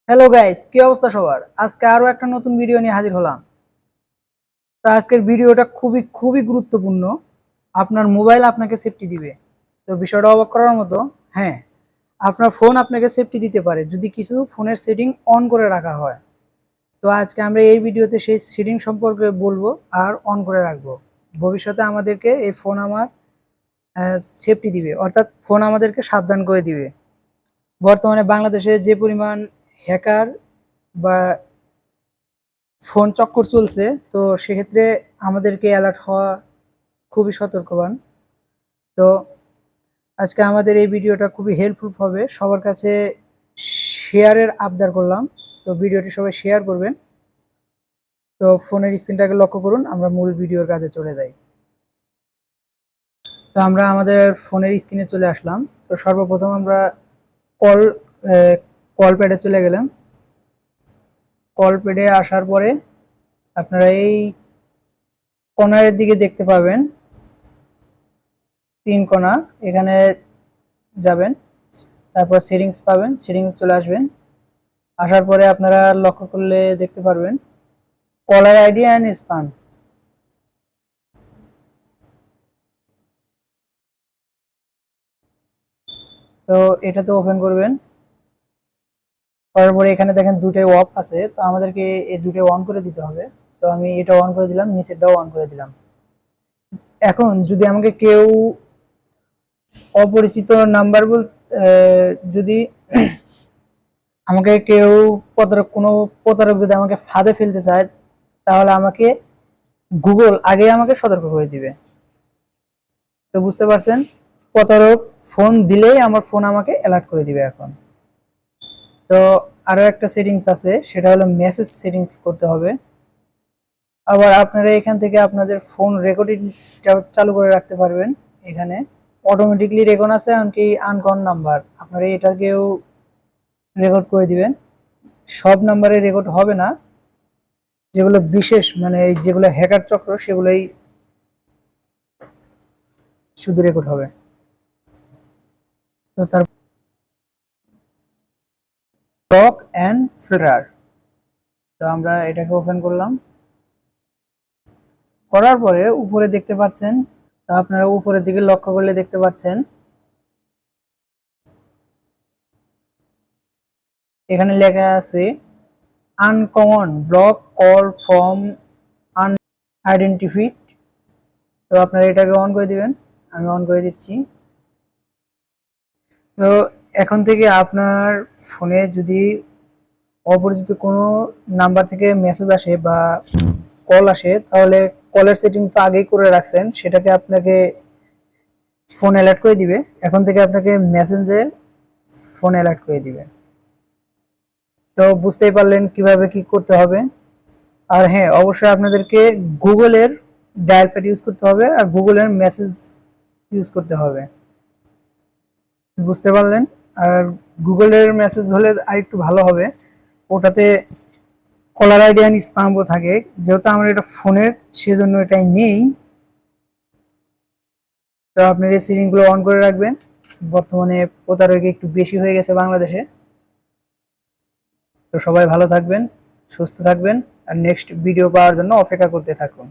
Hello guys, কি অবস্থা সবার? আজকে আরো একটা নতুন ভিডিও নিয়ে হাজির হলাম। তো আজকের ভিডিওটা খুবই খুবই গুরুত্বপূর্ণ। আপনার মোবাইল আপনাকে সেফটি দিবে। তো বিষয়টা অবাক করার মতো। হ্যাঁ, আপনার ফোন আপনাকে সেফটি দিতে পারে যদি কিছু ফোনের সেটিং অন করে রাখা হয়। তো আজকে আমরা এই ভিডিওতে সেই সেটিং সম্পর্কে বলবো আর অন করে রাখবো। ভবিষ্যতে আমাদেরকে এই ফোন আমার সেফটি দিবে, অর্থাৎ ফোন আমাদেরকে সাবধান করে দিবে। বর্তমানে বাংলাদেশে যে পরিমাণ হ্যাকার বা ফোন চক্কর চলছে, তো সেক্ষেত্রে আমাদেরকে অ্যালার্ট হওয়া খুবই সতর্কবান। তো আজকে আমাদের এই ভিডিওটা খুবই হেল্পফুল হবে সবার কাছে। শেয়ারের আবদার করলাম। তো ভিডিওটি সবাই শেয়ার করবেন। তো ফোনের স্ক্রিনটাকে লক্ষ্য করুন, আমরা মূল ভিডিওর কাজে চলে যাই। তো আমরা আমাদের ফোনের স্ক্রিনে চলে আসলাম। তো সর্বপ্রথম আমরা কল কল প্যাডে চলে গেলাম। কল প্যাডে আসার পরে আপনারা এই কর্নারের দিকে দেখতে পাবেন 3 কোণা, এখানে যাবেন, তারপর সেটিংস পাবেন, সেটিংস চলে আসবেন। আসার পরে আপনারা লক্ষ্য করলে দেখতে পারবেন কলার আইডি অ্যান্ড স্পান। তো এটাতে ওপেন করবেন। করার পরে এখানে দেখেন দুটোই অফ আছে, তো আমাদেরকে এই দুটোই অন করে দিতে হবে। তো আমি এটা অন করে দিলাম, নিচেরটাও অন করে দিলাম। এখন যদি আমাকে কেউ অপরিচিত নাম্বার যদি আমাকে কেউ কোনো প্রতারক যদি আমাকে ফাঁদে ফেলতে চায়, তাহলে আমাকে গুগল আগে আমাকে সতর্ক করে দিবে। তো বুঝতে পারছেন, প্রতারক ফোন দিলেই আমার ফোন আমাকে অ্যালার্ট করে দিবে এখন। তো আরো একটা সেটিংস আছে, সেটা হলো মেসেজ সেটিংস করতে হবে। আবার আপনারা এখান থেকে আপনাদের ফোন রেকর্ডিংটা চালু করে রাখতে পারবেন। এখানে অটোমেটিকলি রেকর্ড আছে, এমনকি আনকন নাম্বার আপনারা এটাকেও রেকর্ড করে দিবেন। সব নাম্বারে রেকর্ড হবে না, যেগুলো বিশেষ মানে যেগুলো হ্যাকার চক্র সেগুলোই শুধু রেকর্ড হবে। তো তার ব্লক অ্যান্ড ফিল্টার, তো আমরা এটাকে ওপেন করলাম। করার পরে উপরে দেখতে পাচ্ছেন, তো আপনারা উপরের দিকে লক্ষ্য করলে দেখতে পাচ্ছেন এখানে লেখা আছে uncommon block call from unidentified. তো আপনারা এটাকে অন করে দিবেন, আমি অন করে দিচ্ছি। তো এখন থেকে আপনার ফোনে যদি অপরিচিত কোনো নাম্বার থেকে মেসেজ আসে বা কল আসে, তাহলে কলের সেটিং তো আগেই করে রাখছেন, সেটাকে আপনাকে ফোন অ্যালার্ট করে দিবে। এখন থেকে আপনাকে মেসেঞ্জে ফোন অ্যালার্ট করে দিবে। তো বুঝতেই পারলেন কিভাবে কি করতে হবে। আর হ্যাঁ, অবশ্যই আপনাদেরকে গুগলের ডায়াল প্যাড ইউজ করতে হবে আর গুগলের মেসেজ ইউজ করতে হবে। বুঝতে পারলেন। আর গুগলের মেসেজ হলে আরেকটু ভালো হবে, ওটাতে কলার আইডি অ্যান্ড স্প্যামও থাকে। যেহেতু আমার এটা ফোনের, সেজন্য এটাই নেই। তো আপনার এই সেটিংগুলো অন করে রাখবেন। বর্তমানে প্রতারক একটু বেশি হয়ে গেছে বাংলাদেশে। তো সবাই ভালো থাকবেন, সুস্থ থাকবেন, আর নেক্সট ভিডিও পাওয়ার জন্য অপেক্ষা করতে থাকুন।